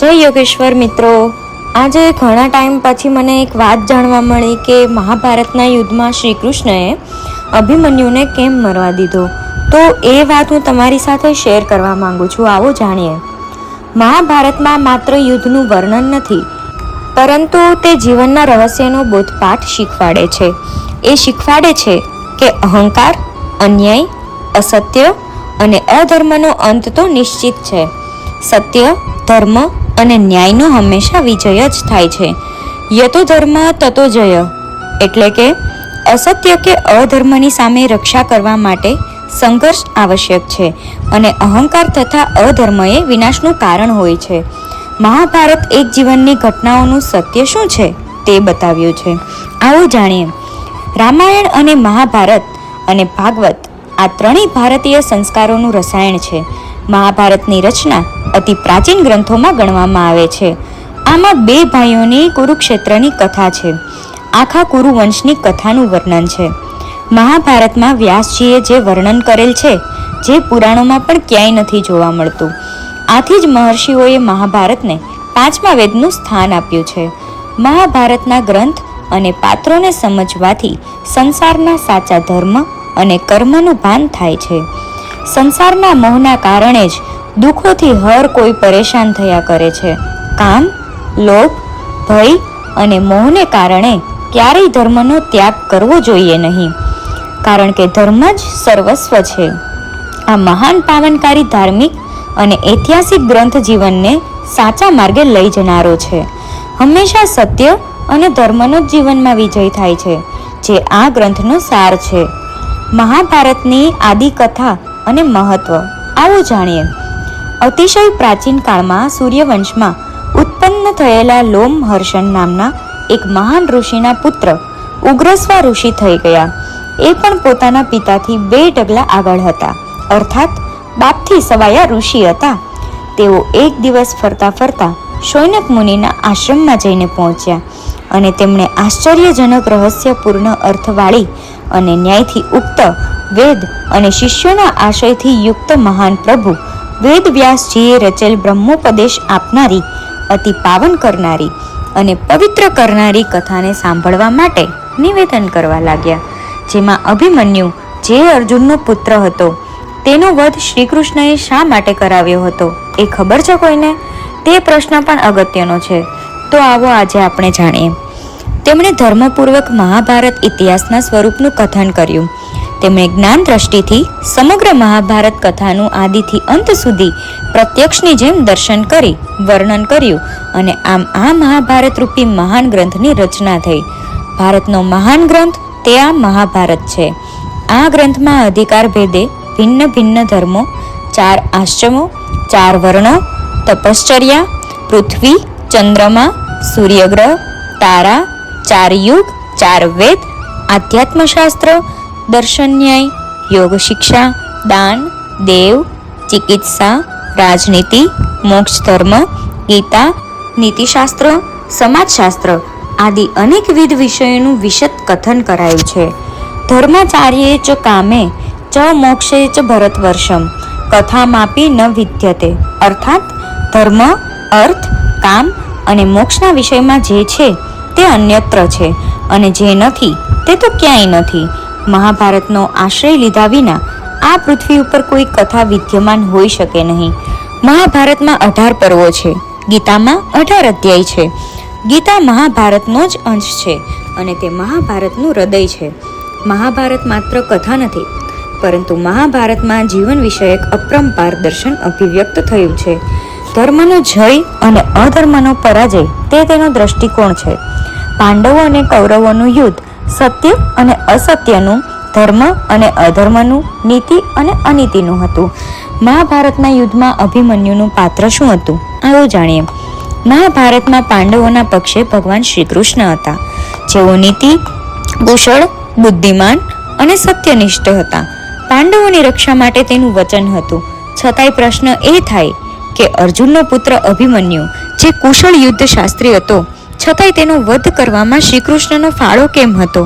જય યોગેશ્વર મિત્રો, આજે ઘણા ટાઈમ પછી મને એક વાત જાણવા મળી કે મહાભારતના યુદ્ધમાં શ્રી કૃષ્ણએ અભિમન્યુને કેમ મરવા દીધો. તો એ વાત હું તમારી સાથે શેર કરવા માંગુ છું. આવો જાણીએ. મહાભારતમાં માત્ર યુદ્ધનું વર્ણન નથી, પરંતુ તે જીવનના રહસ્યનો બોધપાઠ શીખવાડે છે. એ શીખવાડે છે કે અહંકાર, અન્યાય, અસત્ય અને અધર્મનો અંત તો નિશ્ચિત છે. સત્ય, ધર્મ અને ન્યાયનો હંમેશા વિજય જ થાય છે. યતો ધર્મ તતો જય, એટલે કે અસત્ય કે અધર્મની સામે રક્ષા કરવા માટે સંઘર્ષ આવશ્યક છે અને અહંકાર તથા અધર્મ એ વિનાશનું કારણ હોય છે. મહાભારત એક જીવનની ઘટનાઓનું સત્ય શું છે તે બતાવ્યું છે. આવો જાણીએ. રામાયણ અને મહાભારત અને ભાગવત આ ત્રણેય ભારતીય સંસ્કારોનું રસાયણ છે. મહાભારતની રચના અતિ પ્રાચીન ગ્રંથોમાં ગણવામાં આવે છે. આમાં બે ભાઈઓની કુરુક્ષેત્રની કથા છે. આખા કુરુવંશની કથાનું વર્ણન છે. મહાભારતમાં વ્યાસજીએ જે વર્ણન કરેલ છે, જે પુરાણોમાં પણ ક્યાંય નથી જોવા મળતું. આથી જ મહર્ષિઓએ મહાભારતને પાંચમા વેદનું સ્થાન આપ્યું છે. મહાભારતના ગ્રંથ અને પાત્રોને સમજવાથી સંસારના સાચા ધર્મ અને કર્મનું ભાન થાય છે. સંસારના મોહના કારણે જ દુઃખોથી હર કોઈ પરેશાન થયા કરે છે. કામ, લોભ, ભય અને મોહને કારણે ક્યારેય ધર્મનો ત્યાગ કરવો જોઈએ નહીં, કારણ કે ધર્મ જ સર્વસ્વ છે. આ મહાન પાવનકારી ધાર્મિક અને ઐતિહાસિક ગ્રંથ જીવનને સાચા માર્ગે લઈ જનારો છે. હંમેશા સત્ય અને ધર્મનો જ જીવનમાં વિજય થાય છે, જે આ ગ્રંથનો સાર છે. મહાભારતની આદિકથા અને મહત્વ આવો જાણીએ. અતિશય પ્રાચીન કાળમાં સૂર્યવંશમાં ઉત્પન્ન થયેલા લોમહર્ષણ નામના એક મહાન ઋષિના પુત્ર ઉગ્રસ્વા ઋષિ થઈ ગયા. એ પણ પોતાના પિતાથી 2 ડગલા આગળ હતા, અર્થાત બાપથી સવાયા ઋષિ હતા. તેઓ એક દિવસ ફરતા ફરતા શૌનક મુનિના આશ્રમમાં જઈને પહોંચ્યા અને તેમણે આશ્ચર્યજનક રહસ્યપૂર્ણ અર્થવાળી અને ન્યાયથી ઉક્ત વેદ અને શિષ્યોના આશયથી યુક્ત મહાન પ્રભુ વેદ વ્યાસજીએ રચેલ બ્રહ્મોપદેશ આપનારી, અતિ પાવન કરનારી અને પવિત્ર કરનારી કથાને સાંભળવા માટે નિવેદન કરવા લાગ્યા. જેમાં અભિમન્યુ, જે અર્જુનનો પુત્ર હતો, તેનો વધ શ્રી કૃષ્ણએ શા માટે કરાવ્યો હતો એ ખબર છે કોઈને? તે પ્રશ્ન પણ અગત્યનો છે. તો આવો આજે આપણે જાણીએ. તેમણે ધર્મપૂર્વક મહાભારત ઇતિહાસના સ્વરૂપનું કથન કર્યું. તેમણે જ્ઞાન દ્રષ્ટિથી સમગ્ર મહાભારત કથાનું આદિથી અંત સુધી પ્રત્યક્ષની જેમ દર્શન કરી વર્ણન કર્યું અને આમ આ મહાભારત રૂપી મહાન ગ્રંથની રચના થઈ. ભારતનો મહાન ગ્રંથ તે આ મહાભારત છે. આ ગ્રંથમાં અધિકાર ભેદે ભિન્ન ભિન્ન ધર્મો, 4 આશ્રમો, 4 વર્ણો, તપશ્ચર્યા, પૃથ્વી, ચંદ્રમા, સૂર્યગ્રહ, તારા, 4 યુગ, 4 વેદ, આધ્યાત્મશાસ્ત્ર, દર્શન ન્યાય, યોગ શિક્ષા, દાન, દેવ, ચિકિત્સા, રાજનીતિ, મોક્ષ ધર્મ, ગીતા, નીતિશાસ્ત્ર, સમાજશાસ્ત્ર આદિ અનેકવિધ વિષયોનું વિશદ કથન કરાયું છે. ધર્માચાર્યે ચ કામે ચ મોક્ષે ચ ભરતવર્ષમ કથામાપી ન વિદ્યતે, અર્થાત ધર્મ, અર્થ, કામ અને મોક્ષના વિષયમાં જે છે તે અન્યત્ર છે અને જે નથી તે તો ક્યાંય નથી. મહાભારતનો આશ્રય લીધા વિના આ પૃથ્વી ઉપર કોઈ કથા વિદ્યમાન હોઈ શકે નહીં. મહાભારતમાં 18 પર્વો છે. ગીતામાં 18 અધ્યાય છે. ગીતા મહાભારતનો જ અંશ છે અને તે મહાભારતનું હૃદય છે. મહાભારત માત્ર કથા નથી, પરંતુ મહાભારતમાં જીવન વિષયક અપરંપાર દર્શન અભિવ્યક્ત થયું છે. ધર્મનો જય અને અધર્મનો પરાજય તે તેનો દ્રષ્ટિકોણ છે. પાંડવો અને કૌરવોનું યુદ્ધ સત્ય અને અસત્યનું, ધર્મ અને અધર્મનું, નીતિ અને અનીતિનું હતું. મહાભારતના યુદ્ધમાં અભિમન્યુનું પાત્ર શું હતું આવો જાણીએ. મહાભારતમાં પાંડવોના પક્ષે ભગવાન શ્રી કૃષ્ણ હતા, જેઓ નીતિ, કુશળ, બુદ્ધિમાન અને સત્યનિષ્ઠ હતા. પાંડવોની રક્ષા માટે તેનું વચન હતું. છતાંય પ્રશ્ન એ થાય કે અર્જુનનો પુત્ર અભિમન્યુ, જે કુશળ યુદ્ધ શાસ્ત્રી હતો, છતાંય તેનો વધ કરવામાં શ્રી કૃષ્ણનો ફાળો કેમ હતો?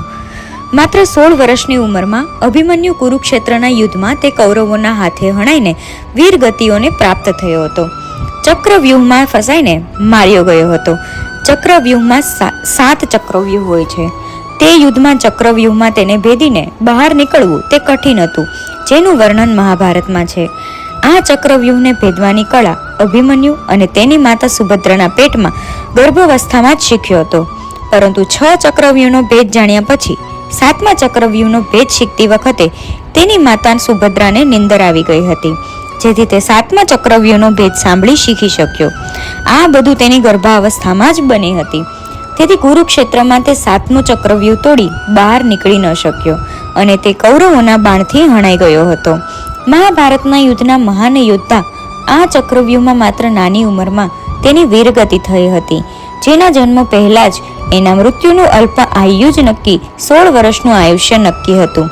માત્ર 16 વર્ષની ઉંમરમાં અભિમન્યુ કુરુક્ષેત્રના યુદ્ધમાં તે કૌરવોના હાથે હણાઈને વીર ગતિઓને પ્રાપ્ત થયો હતો. ચક્રવ્યૂહમાં ફસાઈને માર્યો ગયો હતો. ચક્રવ્યૂહમાં 7 ચક્રવ્યૂહ હોય છે. તે યુદ્ધમાં ચક્રવ્યૂહમાં તેને ભેદીને બહાર નીકળવું તે કઠિન હતું, જેનું વર્ણન મહાભારતમાં છે. આ ચક્રવ્યૂહને ભેદવાની કળા અભિમન્યુ અને તેની માતા સુભદ્રાના પેટમાં ગર્ભાવસ્થામાં જ શીખ્યો હતો. પરંતુ 6 ચક્રવ્યૂહનો ભેદ જાણ્યા પછી 7મા ચક્રવ્યૂહનો ભેદ શીખતી વખતે તેની માતા સુભદ્રાને નિંદર આવી ગઈ હતી, જેથી તે 7મા ચક્રવ્યૂહનો ભેદ સાંભળી શીખી શક્યો. આ બધું તેની ગર્ભાવસ્થામાં જ બની હતી. તેથી કુરુક્ષેત્રમાં તે 7મું ચક્રવ્યૂહ તોડી બહાર નીકળી ન શક્યો અને તે કૌરવોના બાણથી હણાઈ ગયો હતો. મહાભારતના યુદ્ધના મહાન યોદ્ધા આ ચક્રવ્યૂહમાં માત્ર નાની ઉંમરમાં તેની વીરગતિ થઈ હતી, જેના જન્મ પહેલા જ એના મૃત્યુનું અલ્પ આયુ જ નક્કી 16 વર્ષનું આયુષ્ય નક્કી હતું.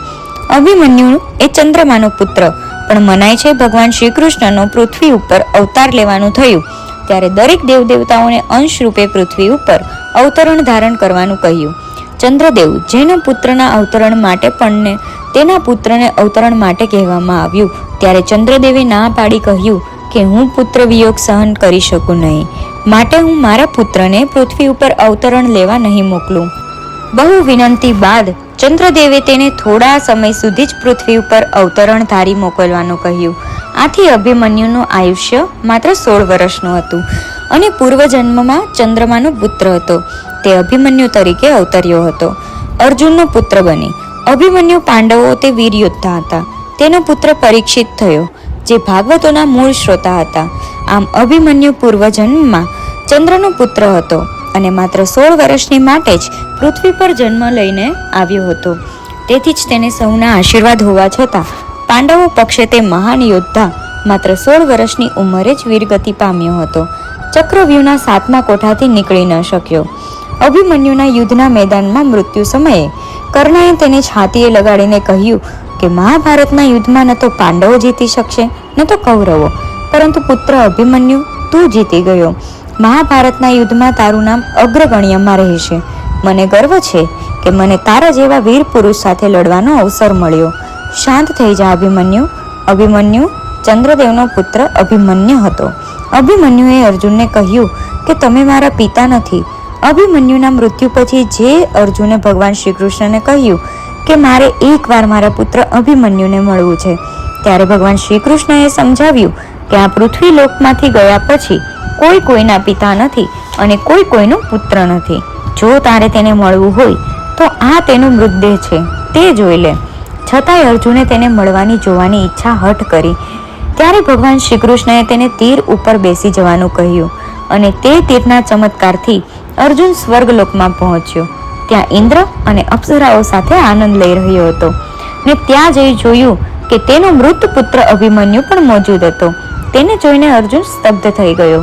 અભિમન્યુ એ ચંદ્રમાનો પુત્ર પણ મનાય છે. ભગવાન શ્રી કૃષ્ણનો પૃથ્વી ઉપર અવતાર લેવાનું થયું ત્યારે દરેક દેવદેવતાઓને અંશ રૂપે પૃથ્વી ઉપર અવતરણ ધારણ કરવાનું કહ્યું. ચંદ્રદેવ, જેના પુત્રના અવતરણ માટે પણ તેના પુત્રને અવતરણ માટે કહેવામાં આવ્યું, ત્યારે ચંદ્રદેવે ના પાડી કહ્યું કે હું પુત્ર વિયોગ સહન કરી શકું નહીં, માટે હું મારા પુત્રને પૃથ્વી ઉપર અવતરણ લેવા નહીં મોકલું. બહુ વિનંતી બાદ ચંદ્રદેવે તેને થોડા સમય સુધી જ પૃથ્વી ઉપર અવતરણ ધારી મોકલવાનું કહ્યું. આથી અભિમન્યુનું આયુષ્ય માત્ર 16 વર્ષનું હતું અને પૂર્વજન્મમાં ચંદ્રમાનો પુત્ર હતો. તે અભિમન્યુ તરીકે અવતર્યો હતો. અર્જુનનો પુત્ર બની અભિમન્યુ પાંડવો તે વીર યોદ્ધા હતા. તેનો પુત્ર પરીક્ષિત થયો, જે ભાગવતોના મૂળ શ્રોતા હતા. આમ અભિમન્યુ પૂર્વજન્મમાં ચંદ્રનો પુત્ર હતો અને માત્ર 16 વર્ષની માટે જ પૃથ્વી પર જન્મ લઈને આવ્યો હતો. તેથી જ તેને સૌના આશીર્વાદ હોવા છતાં પાંડવો પક્ષે તે મહાન યોદ્ધા માત્ર 16 વર્ષની ઉંમરે જ વીરગતિ પામ્યો હતો. ચક્રવ્યૂહના 7મા કોઠાથી નીકળી ન શક્યો. અભિમન્યુના યુદ્ધના મેદાનમાં મૃત્યુ સમયે કર્ણએ તેને છાતીએ લગાડીને કહ્યું કે મહાભારતના યુદ્ધમાં ન તો પાંડવો જીતી શકશે ન તો કૌરવો, પરંતુ પુત્ર અભિમન્યુ તું જીતી ગયો. મહાભારતના યુદ્ધમાં તારું નામ અગ્રગણ્યમાં રહેશે. મને ગર્વ છે કે મને તારા જેવા વીર પુરુષ સાથે લડવાનો અવસર મળ્યો. શાંત થઈ જા અભિમન્યુ. અભિમન્યુ ચંદ્રદેવનો પુત્ર અભિમન્યુ હતો. અભિમન્યુએ અર્જુનને કહ્યું કે તમે મારા પિતા નથી. અભિમન્યુના મૃત્યુ પછી જે અર્જુને ભગવાન શ્રી કૃષ્ણને કહ્યું કે મારે એકવાર મારા પુત્ર અભિમન્યુને મળવું છે, ત્યારે ભગવાન શ્રી કૃષ્ણએ સમજાવ્યું કે આ પૃથ્વી લોકમાંથી ગયા પછી કોઈ કોઈના પિતા નથી અને કોઈ કોઈનો પુત્ર નથી. જો તારે તેને મળવું હોય તો આ તેનો મૃતદેહ છે, તે જોઈ લે. છતાંય અર્જુને તેને મળવાની જોવાની ઈચ્છા હઠ કરી. ત્યારે ભગવાન શ્રી કૃષ્ણએ તેને તીર ઉપર બેસી જવાનું કહ્યું અને તે તીરના ચમત્કારથી અર્જુન સ્વર્ગલોકમાં પહોંચ્યો. ત્યાં ઇન્દ્ર અને અપ્સરાઓ સાથે આનંદ લઈ રહ્યો હતો ને ત્યાં જઈ જોયું કે તેનો મૃત પુત્ર અભિમન્યુ પણ મોજૂદ હતો. તેને જોઈને અર્જુન સ્તબ્ધ થઈ ગયો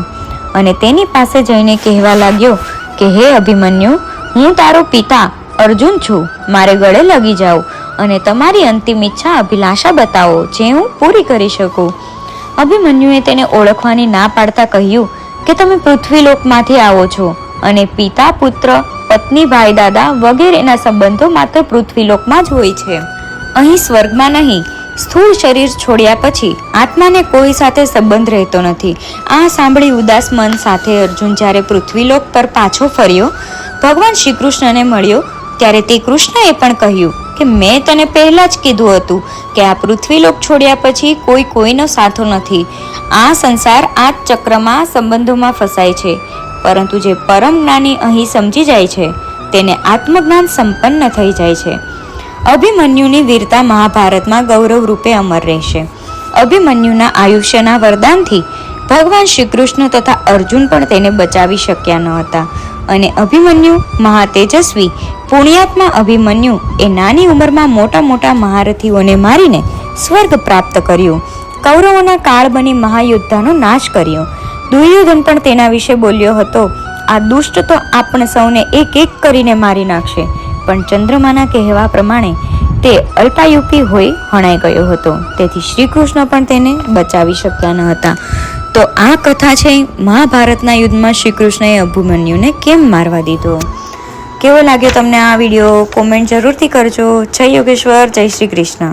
અને તેની પાસે જઈને કહેવા લાગ્યો કે હે અભિમન્યુ, હું તારો પિતા અર્જુન છું. મારે ગળે લગી જાઓ અને તમારી અંતિમ ઈચ્છા અભિલાષા બતાવો, જે હું પૂરી કરી શકું. અભિમન્યુએ તેને ઓળખવાની ના પાડતા કહ્યું કે તમે પૃથ્વીલોકમાંથી આવો છો અને પિતા પુત્ર પત્ની ભાઈ દાદા વગેરેના સંબંધો માત્ર પૃથ્વીલોકમાં જ હોય છે. અહીં સ્વર્ગમાં નહીં. સ્થૂળ શરીર છોડ્યા પછી આત્માને કોઈ સાથે સંબંધ રહેતો નથી. આ સાંભળી ઉદાસ મન સાથે અર્જુન જ્યારે પૃથ્વીલોક પર પાછો ફર્યો, ભગવાન શ્રી કૃષ્ણને મળ્યો, ત્યારે તે કૃષ્ણએ પણ કહ્યું કે મેં તને પહેલા જ કીધું હતું કે આ પૃથ્વીલોક છોડ્યા પછી કોઈ કોઈનો સાથો નથી. આ સંસાર આ ચક્રમાં સંબંધોમાં ફસાય છે, પરંતુ જે પરમ જ્ઞાની અહીં સમજી જાય છે તેને આત્મજ્ઞાન સંપન્ન થઈ જાય છે. અભિમન્યુની વીરતા મહાભારતમાં ગૌરવ રૂપે અમર રહેશે. અભિમન્યુના આયુષ્યના વરદાનથી ભગવાન શ્રી કૃષ્ણ તથા અર્જુન પણ તેને બચાવી શક્યા ન હતા અને અભિમન્યુ મહાતેજસ્વી પુણ્યાત્મા અભિમન્યુ એ નાની ઉંમરમાં મોટા મોટા મહારથીઓને મારીને સ્વર્ગ પ્રાપ્ત કર્યું. કૌરવોના કાળ બની મહાયોદ્ધાનો નાશ કર્યો. દુર્યોધન પણ તેના વિશે બોલ્યો હતો, આ દુષ્ટ તો આપણે સૌને એક એક કરીને મારી નાખશે. પણ ચંદ્રમાના કહેવા પ્રમાણે તે અલ્પાયુપી હોઈ હણાઈ ગયો હતો, તેથી શ્રી કૃષ્ણ પણ તેને બચાવી શક્યા ન હતા. તો આ કથા છે મહાભારતના યુદ્ધમાં શ્રી કૃષ્ણએ અભિમન્યુને કેમ મારવા દીધો. કેવો લાગ્યો તમને આ વિડીયો? કોમેન્ટ જરૂરથી કરજો. જય યોગેશ્વર, જય શ્રી કૃષ્ણ.